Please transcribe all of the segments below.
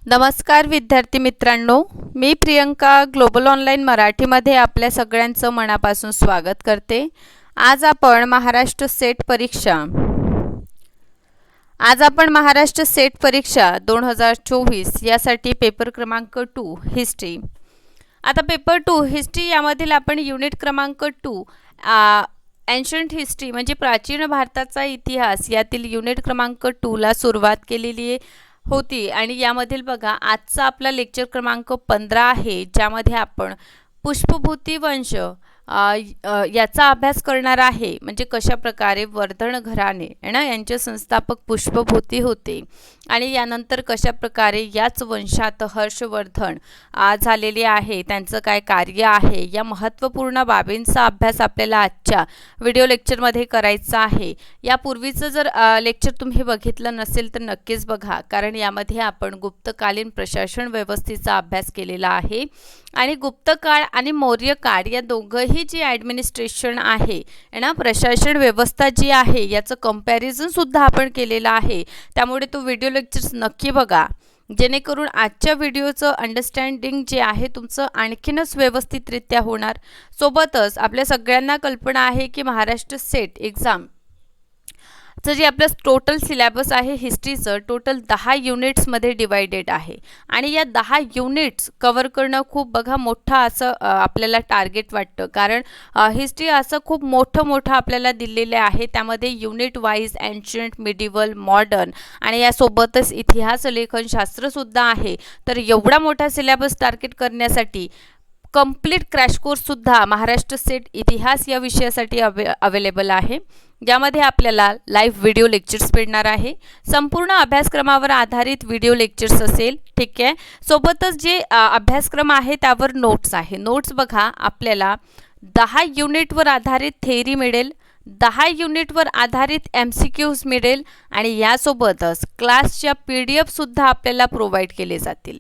नमस्कार विद्यार्थी मित्रांनो, मी प्रियंका ग्लोबल ऑनलाईन मराठीमध्ये आपल्या सगळ्यांचं मनापासून स्वागत करते। आज आपण महाराष्ट्र सेट परीक्षा 2024 यासाठी पेपर क्रमांक 2 हिस्ट्री। आता पेपर 2 हिस्ट्री यामधील आपण युनिट क्रमांक 2 एन्शंट हिस्ट्री म्हणजे प्राचीन भारताचा इतिहास यातील युनिट क्रमांक 2 ला सुरुवात केलेली होती आणि यामधील बघा आजचा आपला लेक्चर क्रमांक 15 आहे, ज्यामध्ये आपण पुष्पभूती वंश याचा अभ्यास करणार आहे। म्हणजे कशा प्रकारे वर्धन घराणे यांचे संस्थापक पुष्पभूती होते आणि यानंतर कशा प्रकारे याच वंशात हर्षवर्धन झालेले आहे, त्यांचं काय कार्य आहे, या महत्त्वपूर्ण बाबींचा अभ्यास आपल्याला आजच्या व्हिडिओ लेक्चरमध्ये करायचा आहे। यापूर्वीचं जर लेक्चर तुम्ही बघितलं नसेल तर नक्कीच बघा, कारण यामध्ये आपण गुप्तकालीन प्रशासन व्यवस्थेचा अभ्यास केलेला आहे आणि गुप्तकाळ आणि मौर्य काळ या दोघंही जी ॲडमिनिस्ट्रेशन आहे प्रशासन व्यवस्था जी आहे याचं कंपॅरिझन सुद्धा आपण केलेलं आहे। त्यामुळे तो व्हिडिओ लेक्चर्स नक्की बघा, जेणेकरून आजच्या व्हिडिओचं अंडरस्टँडिंग जे आहे तुमचं आणखीनच व्यवस्थितरित्या होणार। सोबतच आपल्या सगळ्यांना कल्पना आहे की महाराष्ट्र सेट एक्झाम जे आपलं टोटल सिलेबस आहे हिस्ट्रीचं टोटल 10 युनिट्समध्ये डिवायडेड आहे आणि या 10 युनिट्स कव्हर करणं खूप बघा मोठं असं आपल्याला टार्गेट वाटतं, कारण हिस्ट्री असं खूप मोठं आपल्याला दिलेले आहे। त्यामध्ये unit wise ancient, medieval, modern आणि यासोबतच इतिहास लेखनशास्त्रसुद्धा आहे। तर एवढा मोठा सिलेबस टार्गेट करण्यासाठी कंप्लीट क्रॅश कोर्स सुद्धा महाराष्ट्र सेट इतिहास या विषयासाठी अवेलेबल आहे, ज्यामध्ये आपल्याला लाईव्ह व्हिडिओ लेक्चर्स मिळणार आहे। संपूर्ण अभ्यासक्रमावर आधारित व्हिडिओ लेक्चर्स असेल, ठीक आहे। सोबतच जे अभ्यासक्रम आहे त्यावर नोट्स आहे। नोट्स बघा आपल्याला 10 युनिटवर आधारित थेअरी मिळेल, 10 युनिटवर आधारित MCQs मिळेल आणि यासोबतच क्लासच्या PDF सुद्धा आपल्याला प्रोव्हाइड केले जातील।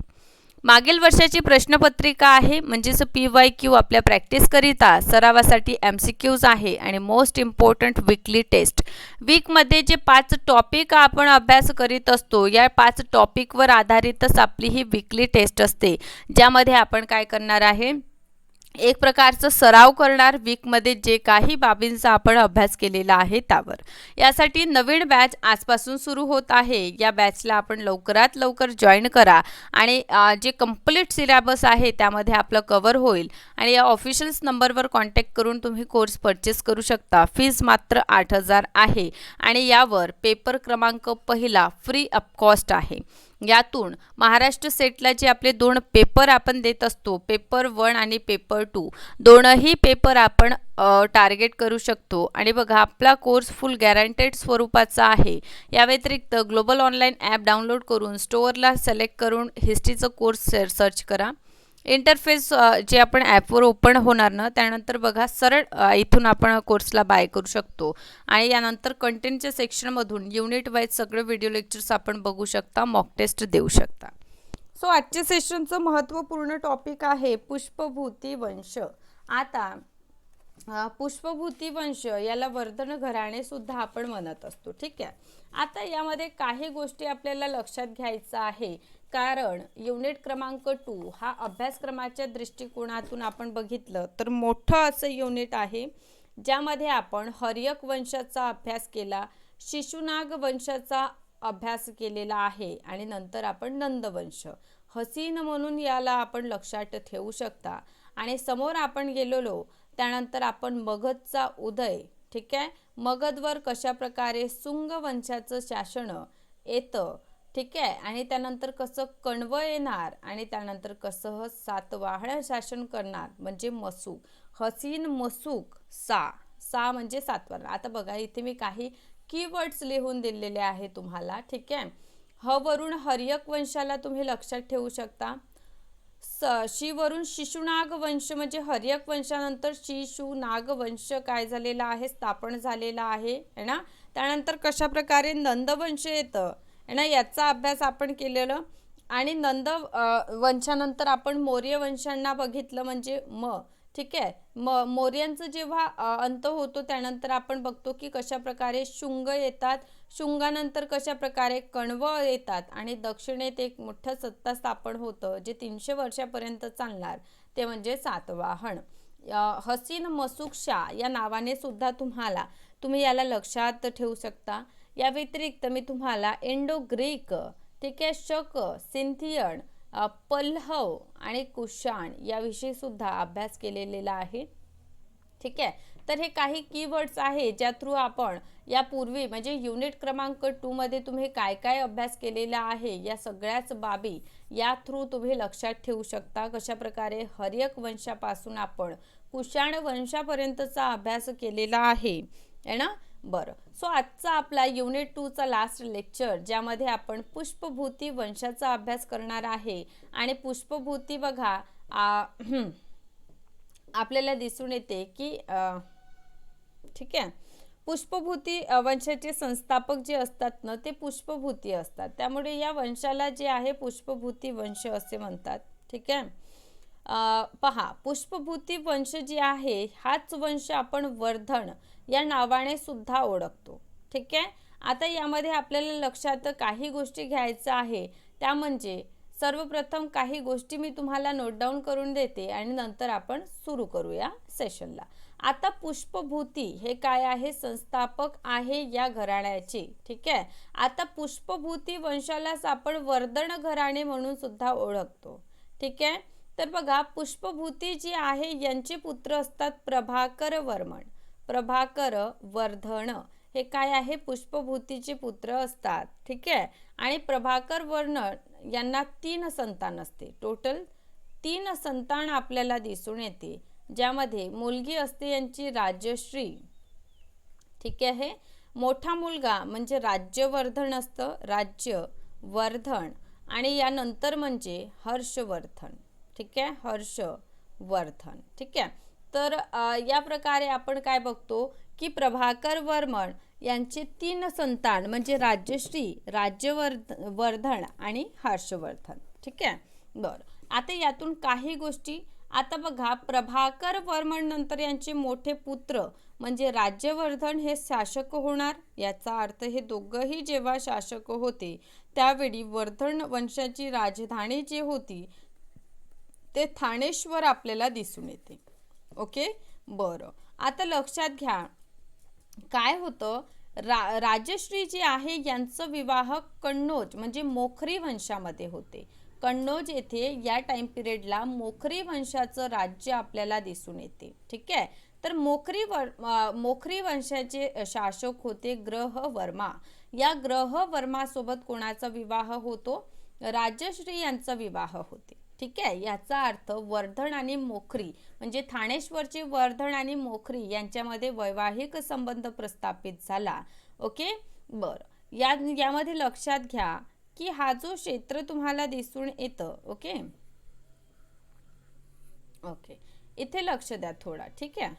मागील वर्षाची प्रश्नपत्रिका आहे, म्हणजेच PYQ आपल्या प्रॅक्टिस करिता सरावासाठी MCQs आहे आणि मोस्ट इम्पॉर्टंट वीकली टेस्ट। वीकमध्ये जे 5 टॉपिक आपण अभ्यास करीत असतो या 5 टॉपिकवर आधारितच आपली ही वीकली टेस्ट असते, ज्यामध्ये आपण काय करणार आहे एक प्रकारचा सराव करणार वीकमध्ये जे काही बाबींचा आपण अभ्यास केलेला आहे त्यावर। यासाठी नवीन बॅच आजपासून सुरू होत आहे, या बॅचला आपण लवकरात लवकर जॉईन करा आणि जे कंप्लीट सिलेबस आहे त्यामध्ये आपलं कव्हर होईल आणि या ऑफिशियल नंबरवर कॉन्टॅक्ट करून तुम्ही कोर्स परचेस करू शकता। फीज मात्र 8000 आहे आणि यावर पेपर क्रमांक पहिला फ्री ऑफ कॉस्ट आहे। यातून महाराष्ट्र सेटला जे आपले 2 पेपर आपण देत असतो, पेपर 1 आणि पेपर 2, दोनही पेपर आपण टार्गेट करू शकतो आणि बघा आपला कोर्स फुल गॅरंटेड स्वरूपाचा आहे। या व्यतिरिक्त ग्लोबल ऑनलाईन ॲप डाउनलोड करून स्टोअरला सिलेक्ट करून हिस्ट्रीचं कोर्स सर्च करा। इंटरफेस जे आपण ॲपवर ओपन होणार ना त्यानंतर बघा सरळ इथून आपण कोर्सला बाय करू शकतो आणि यानंतर कंटेंटच्या सेक्शनमधून युनिट वाईज सगळे व्हिडिओ लेक्चर्स आपण बघू शकता, मॉक टेस्ट देऊ शकता। सो आजच्या सेशनचं महत्त्वपूर्ण टॉपिक आहे पुष्पभूती वंश। आता पुष्पभूती वंश याला वर्धन घराणे सुद्धा आपण म्हणत असतो, ठीक आहे। आता यामध्ये काही गोष्टी आपल्याला लक्षात घ्यायचं आहे, कारण युनिट क्रमांक 2 हा अभ्यासक्रमाच्या दृष्टिकोनातून आपण बघितलं तर मोठं असं युनिट आहे, ज्यामध्ये आपण हर्यक वंशाचा अभ्यास केला, शिशुनाग वंशाचा अभ्यास केलेला आहे आणि नंतर आपण नंदवंश हसीन म्हणून याला आपण लक्षात ठेवू शकता। आणि समोर आपण गेलेलो त्यानंतर आपण मगधचा उदय, ठीक आहे, मगधवर कशा प्रकारे सुंग वंशाचं शासन येतं, ठीक आहे, आणि त्यानंतर कसं कण्व येणार आणि त्यानंतर कसं सातवाहन शासन करणार म्हणजे मसूक, हसीन मसूक सा म्हणजे सातवाहन। आता बघा इथे मी काही कीवर्ड्स लिहून दिलेले आहे तुम्हाला, ठीक आहे। ह वरून हर्यक वंशाला तुम्ही लक्षात ठेवू शकता, शी वरून शिशुनाग वंश म्हणजे हर्यक वंशानंतर शिशुनाग वंश काय झालेला आहे, स्थापन झालेला आहे ना। त्यानंतर कशा प्रकारे नंदवंश येतं ना, याचा अभ्यास आपण केलेलं आणि वंशानंतर आपण मौर्य वंशांना बघितलं म्हणजे ठीक आहे। मौर्यांचं जेव्हा अंत होतो त्यानंतर आपण बघतो की कशा प्रकारे शुंग येतात, शुंगानंतर कशा प्रकारे कण्व येतात आणि दक्षिणेत एक मोठं सत्ता स्थापन होतं जे 300 वर्षापर्यंत चालणार, ते म्हणजे सातवाहन. हसीन मसूक शाह या नावाने सुद्धा तुम्ही याला लक्षात ठेवू शकता. या व्यतिरिक्त मी तुम्हाला इंडो ग्रीक, ठीक आहे, शक, सिंथियन, पल्लव आणि कुशाण याविषयी सुद्धा अभ्यास केलेला आहे. ठीक आहे, तर हे काही कीवर्ड्स आहे ज्या थ्रू आपण यापूर्वी म्हणजे युनिट क्रमांक 2 मध्ये तुम्ही काय काय अभ्यास केलेला आहे या सगळ्याच बाबी या थ्रू तुम्ही लक्षात ठेवू शकता. कशा प्रकारे हर्यक वंशापासून आपण कुशाण वंशापर्यंतचा अभ्यास केलेला आहे ना. बरं, सो आजचा आपला युनिट 2 चा लास्ट लेक्चर ज्यामध्ये आपण पुष्पभूती वंशाचा अभ्यास करणार आहे. आणि पुष्पभूती बघा आपल्याला दिसून येते की ठीक आहे, पुष्पभूती वंशाचे संस्थापक जे असतात ना ते पुष्पभूती असतात, त्यामुळे या वंशाला जे आहे पुष्पभूती वंश असे म्हणतात. ठीक आहे, पहा पुष्पभूती वंश जी आहे हाच वंश आपण वर्धन या नावाने सुद्धा ओळखतो. ठीक आहे, आता यामध्ये आपल्याला लक्षात काही गोष्टी घ्यायच्या आहे, त्या म्हणजे सर्वप्रथम काही गोष्टी मी तुम्हाला नोट डाऊन करून देते आणि नंतर आपण सुरू करूया सेशनला. आता पुष्पभूती हे काय आहे, संस्थापक आहे या घराण्याचे. ठीक आहे, आता पुष्पभूती वंशालाच आपण वर्धन घराणे म्हणून सुद्धा ओळखतो. ठीक आहे, तर बघा पुष्पभूती जी आहे यांचे पुत्र असतात प्रभाकर वर्मन, प्रभाकर वर्धन हे काय आहे पुष्पभूतीचे पुत्र असतात. ठीक आहे, आणि प्रभाकर वर्णन यांना 3 संतान असते. टोटल 3 संतान आपल्याला दिसून येते, ज्यामध्ये मुलगी असते यांची राजश्री. ठीक आहे, मोठा मुलगा म्हणजे राज्यवर्धन असतं, राज्यवर्धन, आणि यानंतर म्हणजे हर्षवर्धन. ठीक आहे, हर्षवर्धन. ठीक आहे, तर या प्रकारे आपण काय बघतो की प्रभाकर वर्मन यांचे 3 संतान म्हणजे राजश्री, राज्यवर्धन आणि हर्षवर्धन. ठीक आहे, बरं, आता यातून काही गोष्टी आता बघा प्रभाकर वर्मन नंतर यांचे मोठे पुत्र म्हणजे राज्यवर्धन हे शासक होणार. याचा अर्थ हे दोघंही जेव्हा शासक होते त्यावेळी वर्धन वंशाची राजधानी जी होती ते थानेश्वर आपल्याला दिसून येते. ओके, बरं, आता लक्षात घ्या काय होतं, राजश्री जे आहे यांचं विवाह कन्नौज म्हणजे मोखरी वंशामध्ये होते. कन्नौज येथे या टाइम पिरियडला मोखरी वंशाचं राज्य आपल्याला दिसून येते. ठीक आहे, तर मोखरी वंशाचे शासक होते ग्रहवर्मा. या ग्रहवर्मासोबत कोणाचा विवाह होतो, राजश्री यांचा विवाह होते. ठीक आहे, याचा अर्थ वर्धन आणि मोखरी म्हणजे थानेश्वरचे वर्धन आणि मोखरी यांच्यामध्ये वैवाहिक संबंध प्रस्थापित झाला. ओके, बरं, यामध्ये लक्षात घ्या की हा जो क्षेत्र तुम्हाला दिसून येतं. ओके ओके, इथे लक्ष द्या थोडा. ठीक आहे,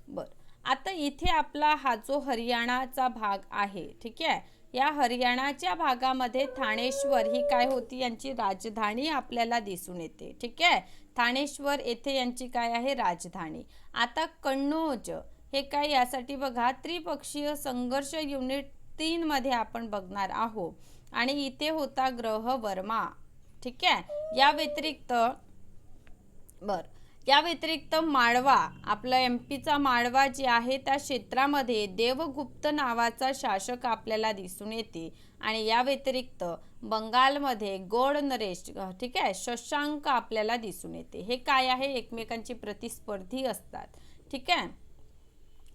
बरं, आता इथे आपला हा जो हरियाणाचा भाग आहे. ठीक आहे, या हरियाणाच्या भागामध्ये थानेश्वर ही काय होती यांची राजधानी आपल्याला दिसून येते. ठीक आहे, थानेश्वर येथे यांची काय आहे राजधानी. आता कन्नौज हे काय, यासाठी बघा त्रिपक्षीय संघर्ष युनिट 3 मध्ये आपण बघणार आहोत आणि इथे होता ग्रहवर्मा. ठीक आहे, या व्यतिरिक्त माळवा, आपला एमपीचा माळवा जे आहे त्या क्षेत्रामध्ये देवगुप्त नावाचा शासक आपल्याला दिसून येते. आणि या व्यतिरिक्त बंगालमध्ये गौड नरेश, ठीक आहे, शशांक आपल्याला दिसून येते. हे काय आहे, एकमेकांची प्रतिस्पर्धी असतात. ठीक आहे,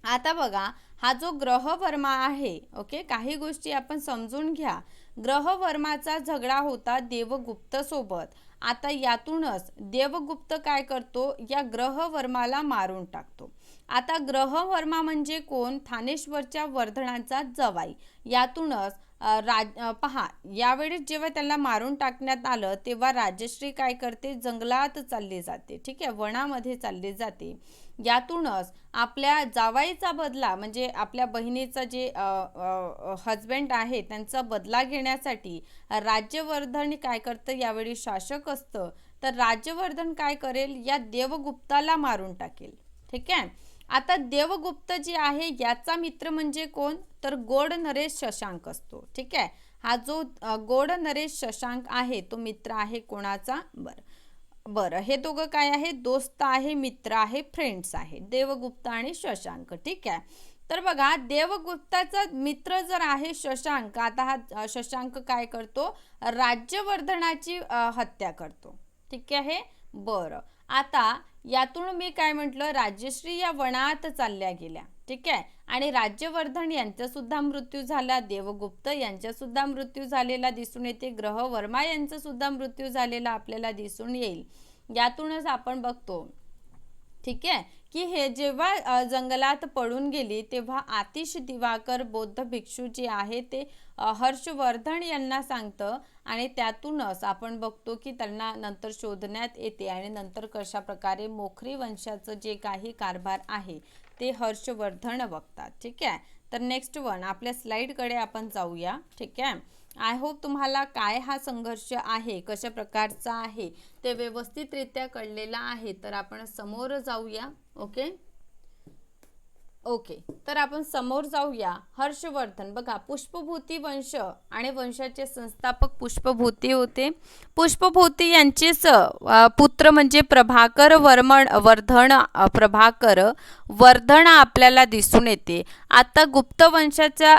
आता बघा हा जो ग्रहवर्मा आहे. ओके, काही गोष्टी आपण समजून घ्या. ग्रहवर्माचा झगडा होता देवगुप्त सोबत. आता यातूनच देवगुप्त काय करतो, या ग्रहवर्माला मारून टाकतो. आता ग्रहवर्मा म्हणजे कोण, थानेश्वरच्या वर्धनाचा जवाई. यातूनच पहा यावेळी जेव्हा त्याला मारून टाकण्यात आलं तेव्हा राजश्री काय करते, जंगलात चालली जाते. ठीक आहे, वनामध्ये चालली जाते. यातूनच आपल्या जावाईचा बदला म्हणजे आपल्या बहिणीचा जे हजबंड आहे त्यांचा बदला घेण्यासाठी राज्यवर्धन काय करतं, यावेळी शासक असतं, तर राज्यवर्धन काय करेल, या देवगुप्ताला मारून टाकेल. ठीक आहे, आता देवगुप्त जे आहे याचा मित्र म्हणजे कोण, तर गोड नरेश शशांक असतो. ठीक आहे, हा जो गोड नरेश शशांक आहे तो मित्र आहे कोणाचा, बरं हे दोघं काय आहे, दोस्त आहे, मित्र आहे, फ्रेंड्स आहे, देवगुप्त आणि शशांक. ठीक आहे, तर बघा देवगुप्ताचा मित्र जर आहे शशांक, आता हा शशांक काय करतो, राज्यवर्धनाची हत्या करतो. ठीक आहे, बरं आता यातून मी काय म्हटलं, राजश्री या वनात चालल्या गेल्या. ठीक आहे, आणि राज्यवर्धन यांचा सुद्धा मृत्यू झाला, देवगुप्त यांचा सुद्धा मृत्यू झालेला दिसून येते, ग्रहवर्मा यांचा सुद्धा मृत्यू झालेला आपल्याला दिसून येईल. यातूनच आपण बघतो ठीक आहे की हे जेव्हा जंगलात पडून गेली तेव्हा आतिश दिवाकर बौद्ध भिक्षू जे आहे ते हर्षवर्धन यांना सांगतं आणि त्यातूनच आपण बघतो की त्यांना नंतर शोधण्यात येते आणि नंतर कशा प्रकारे मोखरी वंशाचं जे काही कारभार आहे ते हर्षवर्धन बघतात. ठीक आहे, तर नेक्स्ट वन आपल्या स्लाइडकडे आपण जाऊया. ठीक आहे, आय होप तुम्हाला काय हा संघर्ष आहे कशा प्रकारचा आहे ते व्यवस्थितरित्या कळलेला आहे. तर आपण समोर जाऊया. ओके, तर आपण समोर जाऊया. हर्षवर्धन बघा, पुष्पभूती वंश आणि वंशाचे संस्थापक पुष्पभूती होते. पुष्पभूती यांचेच पुत्र म्हणजे प्रभाकर वर्धन आपल्याला दिसून येते. आता गुप्त वंशाच्या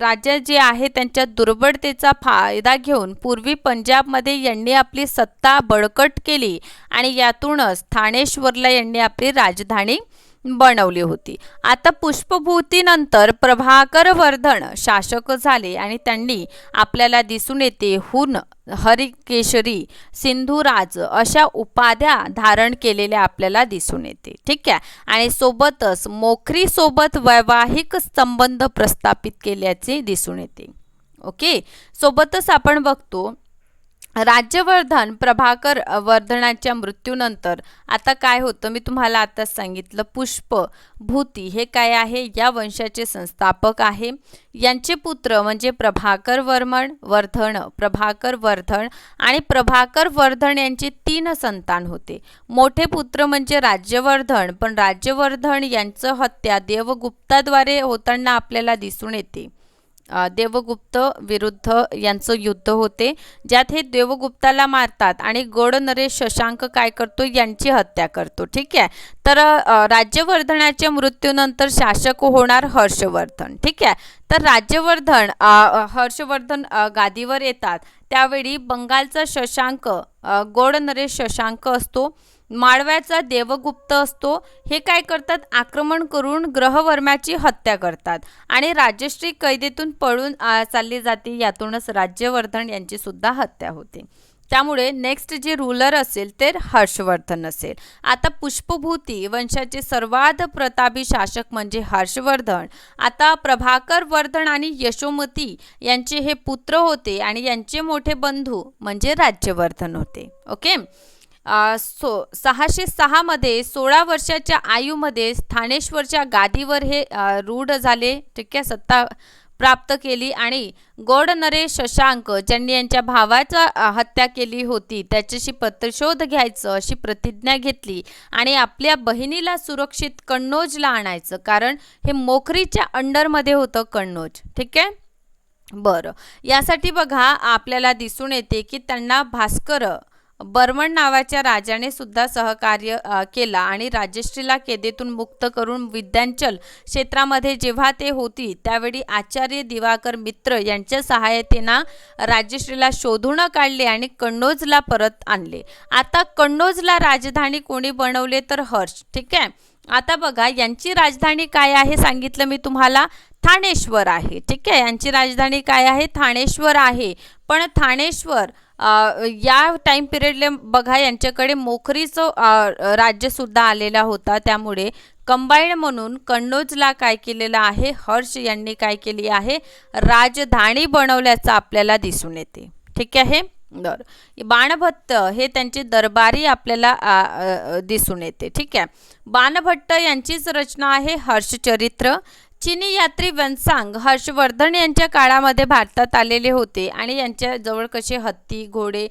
राजा जे आहे त्यांच्या दुर्बलतेचा फायदा घेऊन पूर्वी पंजाबमध्ये यांनी आपली सत्ता बळकट केली आणि यातूनच ठाणेश्वरला यांनी आपली राजधानी बनवली होती. आता पुष्पभूतीनंतर प्रभाकर वर्धन शासक झाले आणि त्यांनी आपल्याला दिसून येते हुन, हरिकेशरी, सिंधुराज अशा उपाध्या धारण केलेल्या आपल्याला दिसून येते. ठीक आहे, आणि सोबतच मोखरी सोबत वैवाहिक संबंध प्रस्थापित केल्याचे दिसून येते. ओके, सोबतच आपण बघतो राज्यवर्धन प्रभाकर वर्धनाच्या मृत्यूनंतर आता काय होतं मी तुम्हाला आताच सांगितलं, पुष्पभूती हे काय आहे, या वंशाचे संस्थापक आहे. यांचे पुत्र म्हणजे प्रभाकर वर्धन आणि प्रभाकर वर्धन यांचे 3 संतान होते. मोठे पुत्र म्हणजे राज्यवर्धन, पण राज्यवर्धन यांचं हत्या देवगुप्ताद्वारे होताना आपल्याला दिसून येते. देवगुप्त विरुद्ध यांचं युद्ध होते ज्यात हे देवगुप्ताला मारतात आणि गोड नरेश शशांक काय करतो, यांची हत्या करतो. ठीक आहे, तर राज्यवर्धनाच्या मृत्यूनंतर शासक होणार हर्षवर्धन. ठीक आहे, तर राज्यवर्धन हर्षवर्धन गादीवर येतात त्यावेळी बंगालचा शशांक गोड नरेश शशांक असतो, माळव्याचा देवगुप्त असतो. हे काय करतात, आक्रमण करून ग्रहवर्म्याची हत्या करतात आणि राजश्री कैदेतून पळून चालली जाते. यातूनच राज्यवर्धन यांची सुद्धा हत्या होते. त्यामुळे नेक्स्ट जे रूलर असेल ते हर्षवर्धन असेल. आता पुष्पभूती वंशाचे सर्वात प्रतापी शासक म्हणजे हर्षवर्धन. आता प्रभाकर वर्धन आणि यशोमती यांचे हे पुत्र होते आणि यांचे मोठे बंधू म्हणजे राज्यवर्धन होते. ओके, 606 मध्ये 16 वर्षाच्या आयुमध्ये ठाणेश्वरच्या गादीवर हे रूढ झाले. ठीक आहे, सत्ता प्राप्त केली आणि गोड नरेश शशांक ज्यांनी यांच्या भावाचा हत्या केली होती त्याच्याशी प्रतिशोध घ्यायचं अशी प्रतिज्ञा घेतली आणि आपल्या बहिणीला सुरक्षित कन्नौजला आणायचं, कारण हे मोखरीच्या अंडरमध्ये होतं कन्नौज. ठीक आहे, बरं यासाठी बघा आपल्याला दिसून येते की त्यांना भास्कर बर्मन नावाच्या राजाने सुद्धा सहकार्य केला आणि राजश्रीला कैदेतून मुक्त करून विद्यांचल क्षेत्रामध्ये जेव्हा ते होती त्यावेळी आचार्य दिवाकर मित्र यांच्या सहाय्यतेने राजश्रीला शोधून काढले आणि कन्नौजला परत आणले. आता कन्नौजला राजधानी कोणी बनवले तर हर्ष. ठीक आहे, आता बघा यांची राजधानी काय आहे सांगितलं मी तुम्हाला, ठाणेश्वर आहे. ठीक आहे, यांची राजधानी काय आहे, ठाणेश्वर आहे. पण ठाणेश्वर या टाइम पिरियडला बघा यांच्याकडे मोखरीचं राज्यसुद्धा आलेला होता, त्यामुळे कंबाईन म्हणून कन्नौजला काय केलेलं आहे, हर्ष यांनी काय केली आहे, राजधानी बनवल्याचं आपल्याला दिसून येते. ठीक आहे, बाणभट्ट हे त्यांचे दरबारी आपल्याला दिसून येते. ठीक आहे, बाणभट्ट यांचीच रचना आहे हर्षचरित्र. चीनी यात्री वेन्सांग हर्षवर्धन यांच्या काळामध्ये भारतात आलेले होते आणि यांच्या जवळ कसे हत्ती घोडे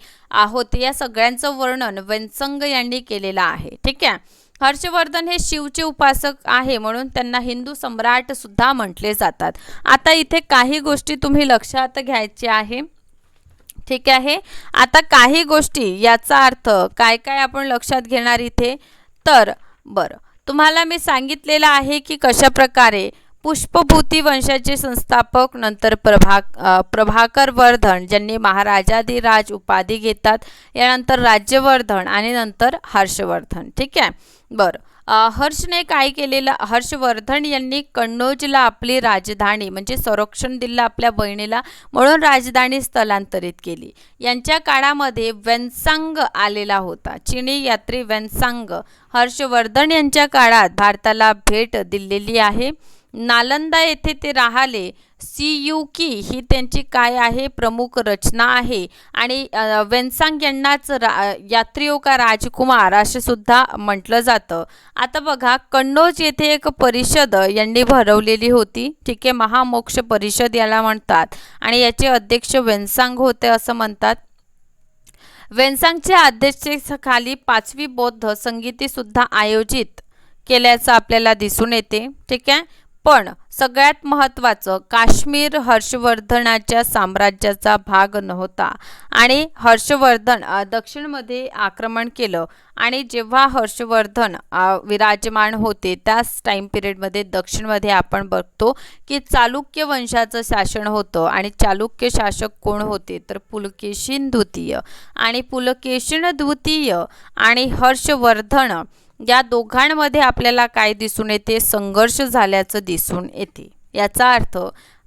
होते या सगळ्यांचं वर्णन वेन्संग यांनी केलेलं आहे. ठीक आहे, हर्षवर्धन हे शिवचे उपासक आहे म्हणून त्यांना हिंदू सम्राट सुद्धा म्हटले जातात. आता इथे काही गोष्टी तुम्ही लक्षात घ्यायच्या आहे. ठीक आहे. आता काही गोष्टी याचा अर्थ काय काय आपण लक्षात घेणार इथे. तर बरं, तुम्हाला मी सांगितलेलं आहे की कशा प्रकारे पुष्पभूती वंशाचे संस्थापक नंतर प्रभाकर वर्धन ज्यांनी महाराजाधिराज उपाधी घेतात, यानंतर राज्यवर्धन आणि नंतर हर्षवर्धन. ठीक आहे. बरं, हर्षने काय केलेलं, हर्षवर्धन यांनी कन्नौजला आपली राजधानी म्हणजे संरक्षण दिलं आपल्या बहिणीला म्हणून राजधानी स्थलांतरित केली. यांच्या काळामध्ये वेन्सांग आलेला होता, चिनी यात्री वेन्सांग हर्षवर्धन यांच्या काळात भारताला भेट दिलेली आहे. नालंदा येथे ते राहिले. सियुकी ही त्यांची काय आहे, प्रमुख रचना आहे. आणि वेन्सांग यांनाच यात्रियों का राजकुमार असे सुद्धा म्हटलं जातं. आता बघा, कन्नौज येथे एक परिषद यांनी भरवलेली होती. ठीक आहे, महामोक्ष परिषद याला म्हणतात आणि याचे अध्यक्ष वेन्सांग होते असं म्हणतात. वेन्सांगच्या अध्यक्षतेखाली 5वी बौद्ध संगीती सुद्धा आयोजित केल्याचं आपल्याला दिसून येते. ठीक आहे. पण सगळ्यात महत्त्वाचं, काश्मीर हर्षवर्धनाच्या साम्राज्याचा भाग नव्हता आणि हर्षवर्धन दक्षिणमध्ये आक्रमण केलं. आणि जेव्हा हर्षवर्धन विराजमान होते त्याच टाईम पिरियडमध्ये दक्षिणमध्ये आपण बघतो की चालुक्य वंशाचं शासन होतं. आणि चालुक्य शासक कोण होते तर पुलकेशिन द्वितीय. आणि पुलकेशिन द्वितीय आणि हर्षवर्धन या दोघांमध्ये आपल्याला काय दिसून येते, संघर्ष झाल्याचं दिसून येते. याचा अर्थ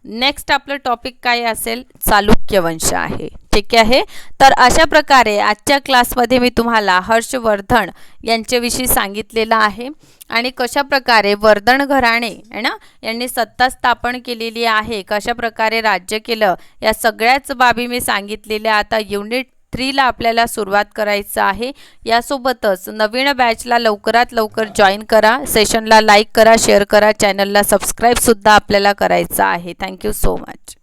नेक्स्ट आपलं टॉपिक काय असेल, चालुक्य वंश आहे. ठीक आहे. तर अशा प्रकारे आजच्या क्लासमध्ये मी तुम्हाला हर्षवर्धन यांच्याविषयी सांगितलेलं आहे आणि कशा प्रकारे वर्धन घराणे आहे ना यांनी सत्ता स्थापन केलेली आहे, कशा प्रकारे राज्य केलं, या सगळ्याच बाबी मी सांगितलेल्या. आता युनिट 3ला आपल्याला सुरुवात करायचं आहे. यासोबतच नवीन बॅचला लवकरात लवकर जॉईन करा, सेशनला लाईक करा, शेअर करा, चॅनलला सबस्क्राईब सुद्धा आपल्याला करायचं आहे. Thank you so much.